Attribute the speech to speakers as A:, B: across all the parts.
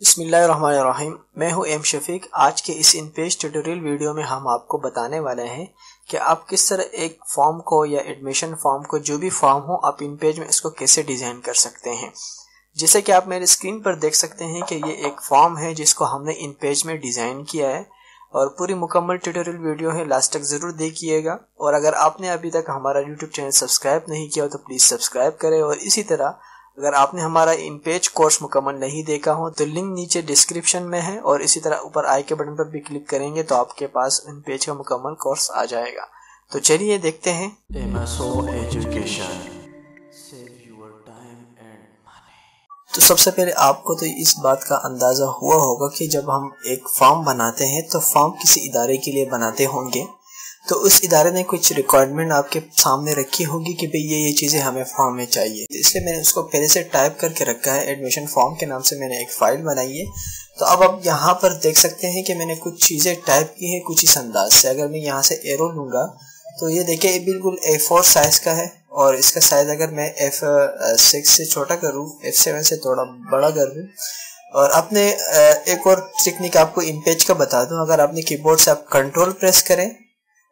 A: बिस्मिल्लाहिर्रहमानिर्रहीम। मैं हूं एम शफीक। आज के इस इनपेज ट्यूटोरियल वीडियो में हम आपको बताने वाले हैं कि आप किस तरह एक फॉर्म को या एडमिशन फॉर्म को, जो भी फॉर्म हो, आप इन पेज में इसको कैसे डिज़ाइन कर सकते हैं। जैसे कि आप मेरे स्क्रीन पर देख सकते हैं कि ये एक फॉर्म है जिसको हमने इन पेज में डिज़ाइन किया है और पूरी मुकम्मल ट्यूटोरियल वीडियो है, लास्ट तक ज़रूर देखिएगा। और अगर आपने अभी तक हमारा यूट्यूब चैनल सब्सक्राइब नहीं किया हो तो प्लीज़ सब्सक्राइब करें। और इसी तरह अगर आपने हमारा इन पेज कोर्स मुकम्मल नहीं देखा हो तो लिंक नीचे डिस्क्रिप्शन में है, और इसी तरह ऊपर आई के बटन पर भी क्लिक करेंगे तो आपके पास इन पेज का मुकम्मल कोर्स आ जाएगा। तो चलिए देखते हैं। तो सबसे पहले आपको तो इस बात का अंदाज़ा हुआ होगा कि जब हम एक फॉर्म बनाते हैं तो फॉर्म किसी इदारे के लिए बनाते होंगे, तो उस इदारे ने कुछ रिक्वायरमेंट आपके सामने रखी होगी कि भाई ये चीज़ें हमें फॉर्म में चाहिए। तो इसलिए मैंने उसको पहले से टाइप करके रखा है। एडमिशन फॉर्म के नाम से मैंने एक फ़ाइल बनाई है। तो अब आप यहाँ पर देख सकते हैं कि मैंने कुछ चीज़ें टाइप की हैं कुछ इस अंदाज से। अगर मैं यहाँ से एरो लूँगा तो ये देखिए बिल्कुल A4 साइज़ का है, और इसका साइज़ अगर मैं F6 से छोटा करूँ, F7 से थोड़ा बड़ा कर दूँ। और अपने एक और टेक्निक आपको इन पेज का बता दूं, अगर आपने कीबोर्ड से आप कंट्रोल प्रेस करें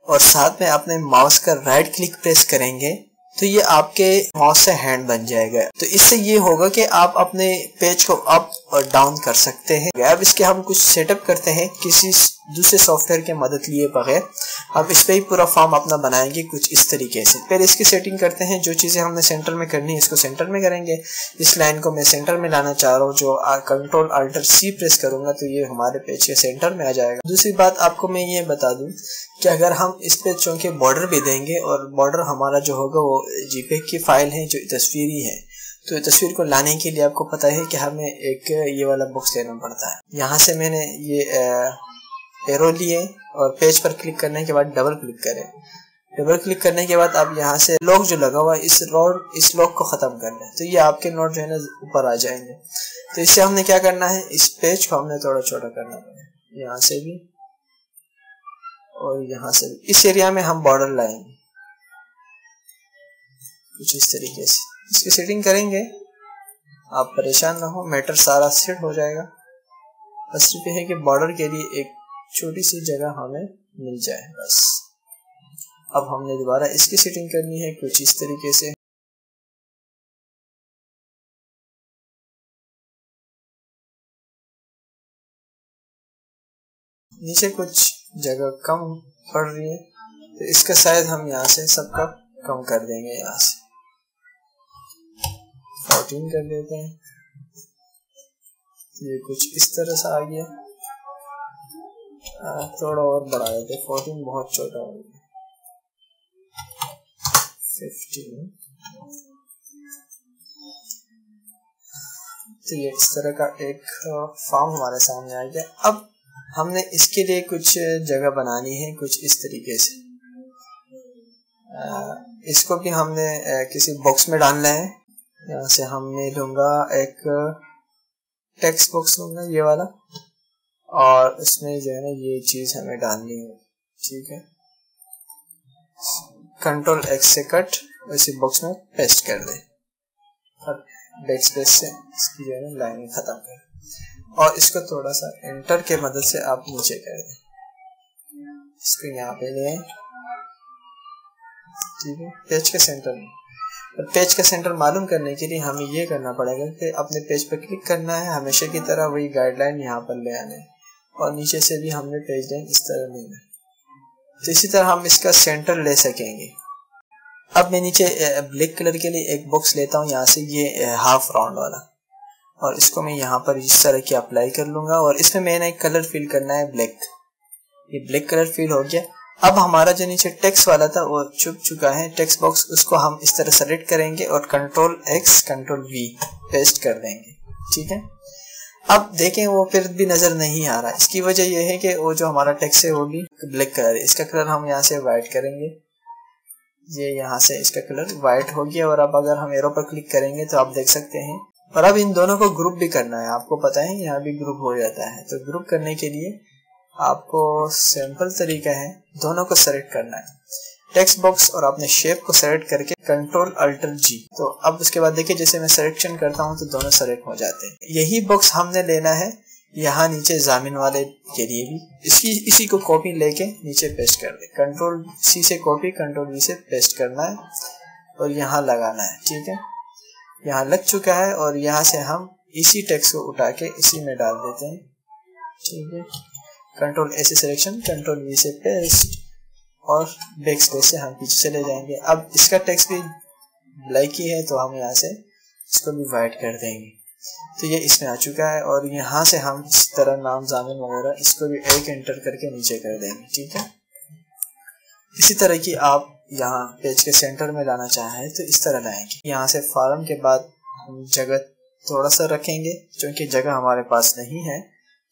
A: और साथ में अपने माउस का राइट क्लिक प्रेस करेंगे तो ये आपके माउस से हैंड बन जाएगा। तो इससे ये होगा कि आप अपने पेज को अप और डाउन कर सकते हैं। अब इसके हम कुछ सेटअप करते हैं किसी दूसरे सॉफ्टवेयर की मदद लिए बगैर। अब इस पे ही पूरा फॉर्म अपना बनाएंगे कुछ इस तरीके से। पहले इसकी सेटिंग करते हैं। जो चीज़ें हमने सेंटर में करनी है इसको सेंटर में करेंगे। इस लाइन को मैं सेंटर में लाना चाह रहा हूँ, जो कंट्रोल अल्टर C प्रेस करूंगा तो ये हमारे पेज के सेंटर में आ जाएगा। दूसरी बात आपको मैं ये बता दूं कि अगर हम इस पे चूंकि बॉर्डर भी देंगे, और बॉर्डर हमारा जो होगा वो JPEG की फाइल है जो तस्वीरी है, तो तस्वीर को लाने के लिए आपको पता है कि हमें एक ये वाला बॉक्स लेना पड़ता है। यहाँ से मैंने ये एरो लिए और पेज पर क्लिक करने के बाद डबल क्लिक करें। डबल क्लिक करने के बाद आप यहाँ से लॉक जो लगा हुआ है इस लॉक को ख़त्म कर लें, तो ये आपके नोट जो है ना ऊपर आ जाएंगे। तो इससे हमने क्या करना है, इस पेज को हमने थोड़ा छोटा करना पड़ेगा, यहाँ से भी और यहाँ से भी। इस एरिया में हम बॉर्डर लाएंगे कुछ इस तरीके से। इसकी सेटिंग करेंगे, आप परेशान ना हो, मैटर सारा सेट हो जाएगा। बस सिर्फ है कि बॉर्डर के लिए एक छोटी सी जगह हमें मिल जाए बस। अब हमने दोबारा इसकी सेटिंग करनी है कुछ इस तरीके से। नीचे कुछ जगह कम पड़ रही है तो इसका साइज हम यहाँ से सबका कम कर देंगे। यहाँ से 14 कर देते हैं। ये कुछ इस तरह से आ गया। थोड़ा और बढ़ा देते हैं, 14 बहुत छोटा हो गया। 15। तो ये इस तरह का एक फॉर्म हमारे सामने आ गया। अब हमने इसके लिए कुछ जगह बनानी है कुछ इस तरीके से। इसको भी हमने किसी बॉक्स में डालना है। यहाँ से हमने लूँगा एक टेक्स्ट बॉक्स लूँगा ये वाला, और उसमें जो है ना ये चीज़ हमें डालनी है। ठीक है, कंट्रोल X से कट इसी बॉक्स में पेस्ट कर दें और बैक स्पेस से इसकी जो है ना लाइन खत्म कर, और इसको थोड़ा सा एंटर के मदद से आप नीचे कर दें। इसको यहाँ पे ले आए, ठीक है, पेज के सेंटर में। पेज का सेंटर मालूम करने के लिए हमें ये करना पड़ेगा कि अपने पेज पर क्लिक करना है, हमेशा की तरह वही गाइडलाइन यहाँ पर ले आना है, और नीचे से भी हमने पेज लाइन इस तरह लेना है। तो इसी तरह हम इसका सेंटर ले सकेंगे। अब मैं नीचे ब्लैक कलर के लिए एक बॉक्स लेता हूँ, यहाँ से ये हाफ राउंड वाला, और इसको मैं यहाँ पर इस तरह की अप्लाई कर लूँगा। और इसमें मैंने एक कलर फिल करना है ब्लैक। ये ब्लैक कलर फिल हो गया। अब हमारा जो नीचे टेक्स्ट वाला था वो छुप चुका है, टेक्स्ट बॉक्स, उसको हम इस तरह सेलेक्ट करेंगे और control X control V paste कर देंगे। ठीक है, अब देखें वो फिर भी नजर नहीं आ रहा। इसकी वजह यह है कि वो जो हमारा टेक्स्ट है वो भी ब्लैक कलर है। इसका कलर हम यहाँ से व्हाइट करेंगे। ये यहाँ से इसका कलर व्हाइट हो गया। और अब अगर हम एरो पर क्लिक करेंगे तो आप देख सकते हैं। और अब इन दोनों को ग्रुप भी करना है, आपको पता है यहाँ भी ग्रुप हो जाता है। तो ग्रुप करने के लिए आपको सिंपल तरीका है, दोनों को सेलेक्ट करना है। टेक्स्ट बॉक्स और आपने शेप को सेलेक्ट करके कंट्रोल अल्टर जी। तो अब उसके बाद देखिए जैसे मैं सिलेक्शन करता हूँ तो दोनों सेलेक्ट हो जाते हैं। यही बॉक्स हमने लेना है यहाँ नीचे जामिन वाले के लिए भी। इसी को कॉपी लेके नीचे पेस्ट कर दे। कंट्रोल सी से कॉपी, कंट्रोल वी से पेस्ट करना है और यहाँ लगाना है। ठीक है, यहाँ लग चुका है और यहाँ से हम इसी टेक्स्ट को उठा के इसी में डाल देते हैं। ठीक है, कंट्रोल ए से सिलेक्शन, कंट्रोल वी से पेस्ट और बैक स्पेस से हम पीछे चले जाएंगे। अब इसका टेक्स्ट भी ब्लैक ही है तो हम यहाँ से इसको भी वाइट कर देंगे। तो ये इसमें आ चुका है और यहाँ से हम इस तरह नाम जामिन वगैरह इसको भी एक एंटर करके नीचे कर देंगे। ठीक है, इसी तरह की आप यहाँ पेज के सेंटर में लाना चाहें तो इस तरह लाएंगे। यहाँ से फॉर्म के बाद हम जगह थोड़ा सा रखेंगे, क्योंकि जगह हमारे पास नहीं है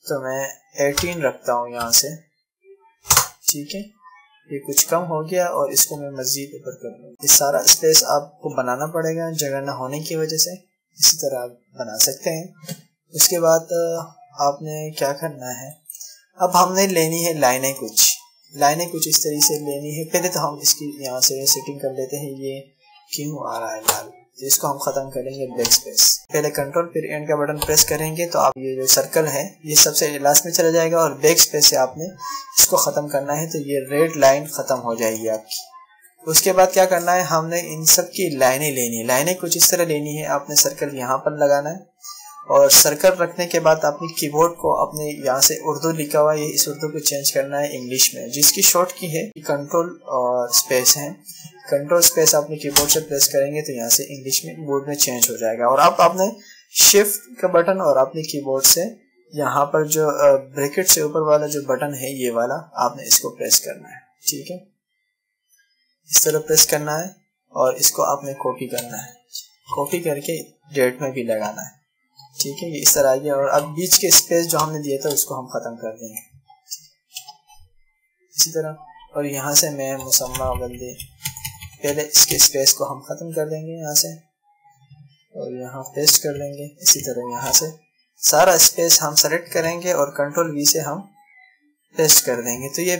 A: तो मैं 18 रखता हूँ यहाँ से। ठीक है, ये कुछ कम हो गया और इसको मैं मजीद ऊपर कर लूँ। ये सारा स्पेस आपको बनाना पड़ेगा जगह ना होने की वजह से। इसी तरह आप बना सकते हैं। उसके बाद आपने क्या करना है, अब हमने लेनी है लाइनें कुछ इस तरीके से लेनी है। पहले तो हम इसकी यहाँ से सेटिंग कर लेते हैं। ये क्यों आ रहा है लाल, तो इसको हम खत्म करेंगे बैक स्पेस। पहले कंट्रोल फिर एंड का बटन प्रेस करेंगे तो आप ये जो सर्कल है ये सबसे लास्ट में चला जाएगा और बैक स्पेस से आपने इसको खत्म करना है तो ये रेड लाइन खत्म हो जाएगी आपकी। उसके बाद क्या करना है, हमने इन सब की लाइनें लेनी है। लाइनें कुछ इस तरह लेनी है। आपने सर्कल यहाँ पर लगाना है और सर्कल रखने के बाद अपने कीबोर्ड को अपने यहाँ से उर्दू लिखा हुआ है, इस उर्दू को चेंज करना है इंग्लिश में, जिसकी शॉर्ट की है कंट्रोल और स्पेस है। कंट्रोल स्पेस अपने कीबोर्ड से प्रेस करेंगे तो यहाँ से इंग्लिश में बोर्ड में चेंज हो जाएगा। और आप अपने शिफ्ट का बटन और अपने कीबोर्ड से यहाँ पर जो ब्रैकेट से ऊपर वाला जो बटन है ये वाला आपने इसको प्रेस करना है। ठीक है, इस तरह प्रेस करना है और इसको आपने कॉपी करना है। कॉपी करके डेट में भी लगाना है। ठीक है, ये इस तरह आ गया। और अब बीच के स्पेस जो हमने दिया था उसको हम खत्म कर देंगे इसी तरह। और यहाँ से मैं मुसम्मा बंदे, पहले इसके स्पेस को हम खत्म कर देंगे यहाँ से और यहाँ पेस्ट कर देंगे। इसी तरह यहाँ से सारा स्पेस हम सेलेक्ट करेंगे और कंट्रोल वी से हम पेस्ट कर देंगे तो ये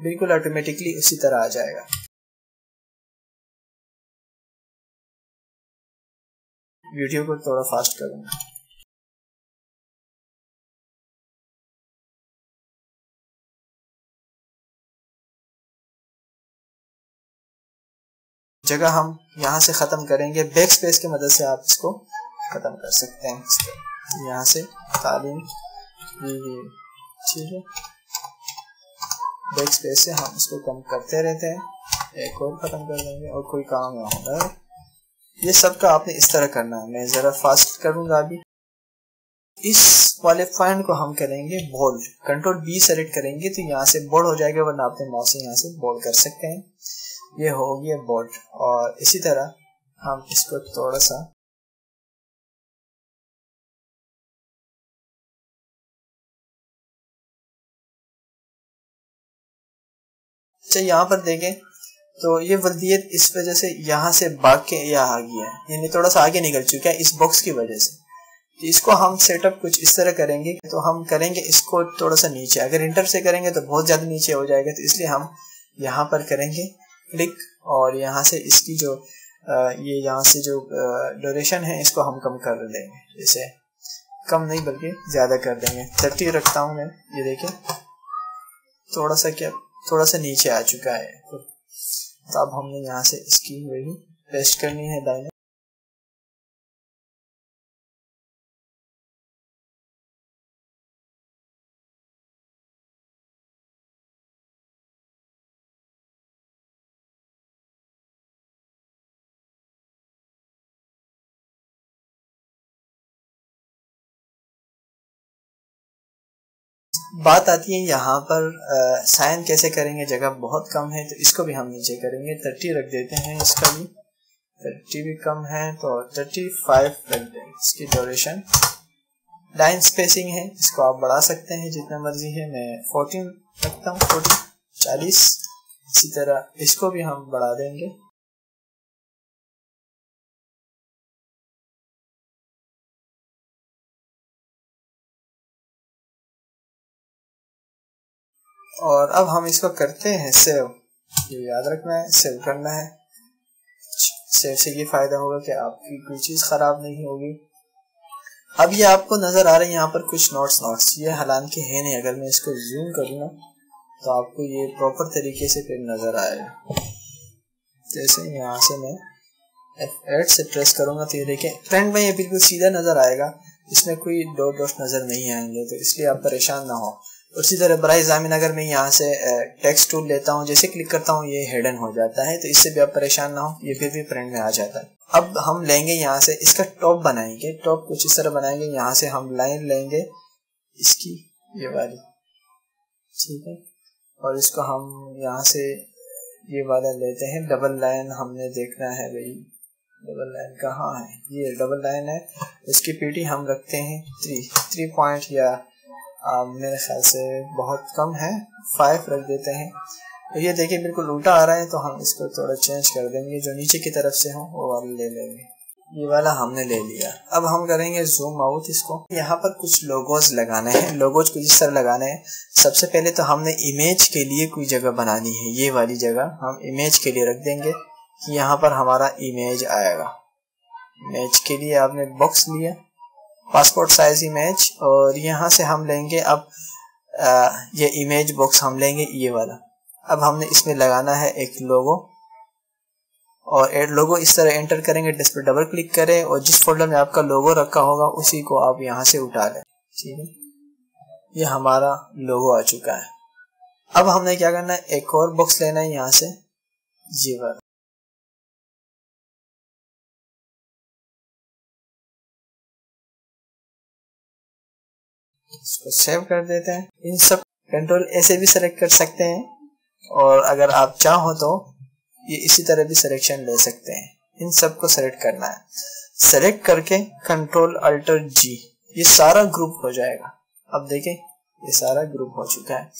A: बिल्कुल ऑटोमेटिकली उसी तरह आ जाएगा। वीडियो को थोड़ा फास्ट करूँगा। जगह हम यहाँ से ख़त्म करेंगे, बैक स्पेस की मदद से आप इसको ख़त्म कर सकते हैं। यहाँ से तालीम, ठीक है, बैक स्पेस से हम इसको कम करते रहते हैं, एक और ख़त्म कर देंगे और कोई काम ना होगा। ये सब का आपने इस तरह करना है। मैं ज़रा फास्ट करूँगा अभी। इस वाले पॉइंट को हम करेंगे बोल्ड। कंट्रोल बी सेलेक्ट करेंगे तो यहाँ से बोल्ड हो जाएगा, वरना अपने माउस से यहाँ से बोल्ड कर सकते हैं। ये हो गया बोल्ड। और इसी तरह हम इसको थोड़ा सा यहाँ पर देखें तो ये वल्दियत इस वजह से यहाँ से भाग के यहाँ आ गया है, यानी थोड़ा सा आगे निकल चुका है इस बॉक्स की वजह से। तो इसको हम सेटअप कुछ इस तरह करेंगे। तो हम करेंगे इसको थोड़ा सा नीचे, अगर इंटर से करेंगे तो बहुत ज़्यादा नीचे हो जाएगा, तो इसलिए हम यहाँ पर करेंगे क्लिक और यहाँ से इसकी जो ये यहाँ से जो ड्यूरेशन है इसको हम कम कर देंगे। जैसे कम नहीं बल्कि ज़्यादा कर देंगे। 30 रखता हूँ मैं। ये देखिए थोड़ा सा नीचे आ चुका है। तो अब हमने यहाँ से इसकी वही पेस्ट करनी है लाइनें। बात आती है यहाँ पर साइन कैसे करेंगे, जगह बहुत कम है तो इसको भी हम नीचे करेंगे। 30 रख देते हैं, इसका भी 30 भी कम है तो 35 रख देंगे इसकी ड्यूरेशन। लाइन स्पेसिंग है, इसको आप बढ़ा सकते हैं जितना मर्जी है। मैं 14 रखता हूँ, 40। इसी तरह इसको भी हम बढ़ा देंगे। और अब हम इसको करते हैं सेव। ये याद रखना है, सेव करना है। सेव से ये फायदा होगा कि आपकी कोई चीज खराब नहीं होगी। अब ये आपको नजर आ रहे हैं यहाँ पर कुछ नोट्स, ये हालांकि है नहीं। अगर मैं इसको जूम करूँ ना तो आपको ये प्रॉपर तरीके से फिर नजर आएगा। जैसे यहाँ से मैं F8 से प्रेस करूंगा तो ये देखें फ्रंट में ये बिल्कुल सीधा नजर आएगा, इसमें कोई डॉट नजर नहीं आएंगे, तो इसलिए आप परेशान ना हो। उसी तरह बराए ज़ामिन अगर मैं यहाँ से टेक्स्ट टूल लेता हूँ, जैसे क्लिक करता हूँ ये हिडन हो जाता है, तो इससे भी आप परेशान ना हो, ये फिर भी फ्रंट में आ जाता है। अब हम लेंगे यहाँ से इसका टॉप बनाएंगे, टॉप कुछ इस तरह बनाएंगे। यहाँ से हम लाइन लेंगे इसकी ये वाली, ठीक है, और इसको हम यहाँ से ये वाला लेते हैं। डबल लाइन हमने देखना है भाई, डबल लाइन कहाँ है, ये डबल लाइन है। इसकी पीटी हम रखते हैं 3 पॉइंट या मेरे ख्याल से बहुत कम है, 5 रख देते हैं। तो ये देखिए बिल्कुल उल्टा आ रहा है, तो हम इसको थोड़ा चेंज कर देंगे, जो नीचे की तरफ से हो वो वाला ले लेंगे। ये वाला हमने ले लिया। अब हम करेंगे जूम आउट इसको। यहाँ पर कुछ लोगोज लगाने हैं। लोगोज कुछ इस तरह लगाने हैं। सबसे पहले तो हमने इमेज के लिए कोई जगह बनानी है, ये वाली जगह हम इमेज के लिए रख देंगे कि यहाँ पर हमारा इमेज आएगा। इमेज के लिए आपने बॉक्स लिया, पासपोर्ट साइज इमेज, और यहाँ से हम लेंगे अब ये इमेज बॉक्स हम लेंगे ये वाला। अब हमने इसमें लगाना है एक लोगो, और एड लोगो इस तरह एंटर करेंगे, डिस्क पर डबल क्लिक करें और जिस फोल्डर में आपका लोगो रखा होगा उसी को आप यहाँ से उठा लें, ठीक है। ये हमारा लोगो आ चुका है। अब हमने क्या करना है, एक और बॉक्स लेना है यहाँ से ये वाला, इसको सेव कर देते हैं। इन सब कंट्रोल ऐसे भी सेलेक्ट कर सकते हैं, और अगर आप चाहो तो ये इसी तरह भी सिलेक्शन ले सकते हैं। इन सब को सेलेक्ट करना है, सेलेक्ट करके कंट्रोल अल्टर जी, ये सारा ग्रुप हो जाएगा। अब देखें ये सारा ग्रुप हो चुका है।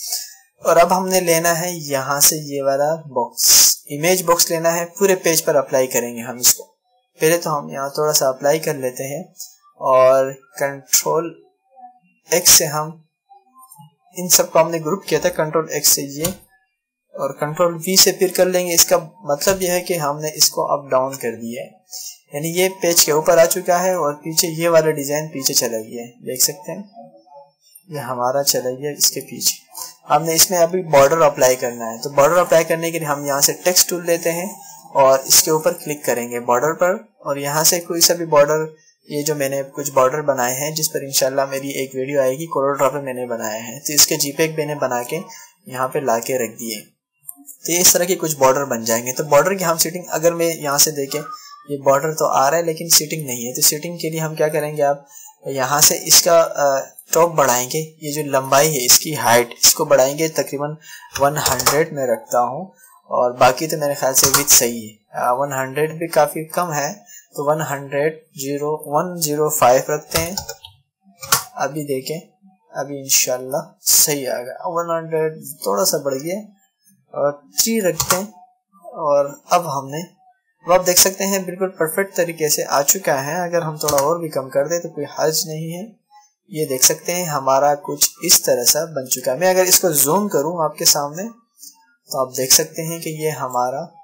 A: और अब हमने लेना है यहाँ से ये वाला बॉक्स, इमेज बॉक्स लेना है, पूरे पेज पर अप्लाई करेंगे हम इसको। पहले तो हम यहाँ थोड़ा सा अप्लाई कर लेते हैं, और कंट्रोल एक्स से हम इन सब को हमने ग्रुप किया था, कंट्रोल एक्स से ये, और कंट्रोल वी से फिर कर लेंगे। इसका मतलब यह है कि हमने इसको अप डाउन कर दिया है, यानी ये पेज के ऊपर आ चुका है और पीछे ये वाला डिजाइन पीछे चला गया है, देख सकते हैं ये हमारा चला गया इसके पीछे। हमने इसमें अभी बॉर्डर अप्लाई करना है, तो बॉर्डर अप्लाई करने के लिए हम यहाँ से टेक्स्ट टूल लेते हैं और इसके ऊपर क्लिक करेंगे बॉर्डर पर, और यहाँ से कोई सा भी बॉर्डर, ये जो मैंने कुछ बॉर्डर बनाए हैं जिस पर इंशाल्लाह मेरी एक वीडियो आएगी, कोरल ड्रॉ पे मैंने बनाए हैं, तो इसके जीपेग मैंने बना के यहाँ पे ला के रख दिए। तो इस तरह के कुछ बॉर्डर बन जाएंगे। तो बॉर्डर की हम सेटिंग, अगर मैं यहाँ से देखें ये बॉर्डर तो आ रहा है लेकिन सेटिंग नहीं है, तो सेटिंग के लिए हम क्या करेंगे, आप यहाँ से इसका टॉप बढ़ाएंगे, ये जो लंबाई है इसकी हाइट इसको बढ़ाएंगे, तकरीबन 100 में रखता हूँ, और बाकी तो मेरे ख्याल से विड्थ सही है, 100 भी काफ़ी कम है, तो 105 रखते हैं। अभी देखें, अभी इंशाल्लाह सही आ गया, 100 थोड़ा सा बढ़ गया, और 3 रखते हैं। और अब हमने, आप देख सकते हैं बिल्कुल परफेक्ट तरीके से आ चुका है। अगर हम थोड़ा और भी कम कर दें तो कोई हर्ज नहीं है। ये देख सकते हैं हमारा कुछ इस तरह सा बन चुका है। मैं अगर इसको जूम करूं आपके सामने तो आप देख सकते हैं कि ये हमारा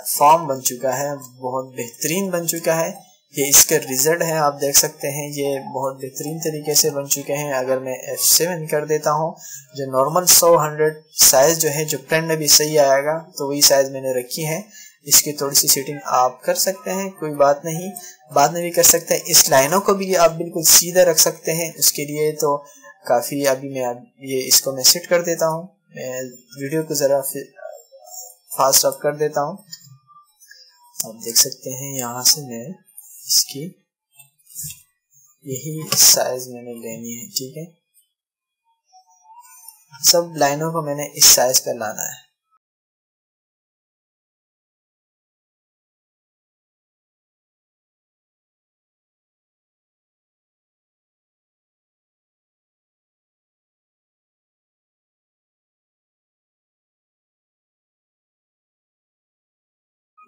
A: फॉर्म बन चुका है, बहुत बेहतरीन बन चुका है। ये इसके रिजल्ट है, आप देख सकते हैं ये बहुत बेहतरीन तरीके से बन चुके हैं। अगर मैं F7 कर देता हूँ, जो नॉर्मल 100 साइज जो है, जो प्रिंट में भी सही आएगा, तो वही साइज मैंने रखी है। इसकी थोड़ी सी सेटिंग आप कर सकते हैं, कोई बात नहीं, बाद में भी कर सकते हैं। इस लाइनों को भी आप बिल्कुल सीधा रख सकते हैं, उसके लिए तो काफ़ी, अभी मैं ये इसको मैं सेट कर देता हूँ। मैं वीडियो को ज़रा फास्ट अप कर देता हूँ। आप देख सकते हैं यहाँ से मैं इसकी यही साइज मैंने लेनी है, ठीक है। सब लाइनों को मैंने इस साइज पे लाना है।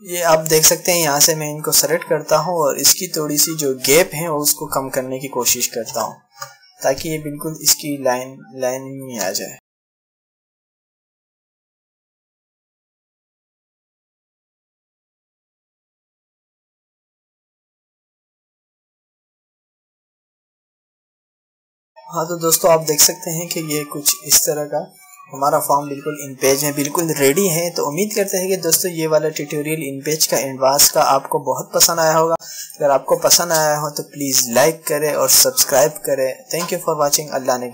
A: ये आप देख सकते हैं, यहाँ से मैं इनको सेलेक्ट करता हूँ और इसकी थोड़ी सी जो गैप है उसको कम करने की कोशिश करता हूँ, ताकि ये बिल्कुल इसकी लाइन में आ जाए। हाँ तो दोस्तों आप देख सकते हैं कि ये कुछ इस तरह का हमारा फॉर्म बिल्कुल इन पेज है, बिल्कुल रेडी है। तो उम्मीद करते हैं कि दोस्तों ये वाला ट्यूटोरियल इन पेज का एडवांस का आपको बहुत पसंद आया होगा। अगर आपको पसंद आया हो तो प्लीज़ लाइक करें और सब्सक्राइब करें। Thank you for watching. अल्लाह ने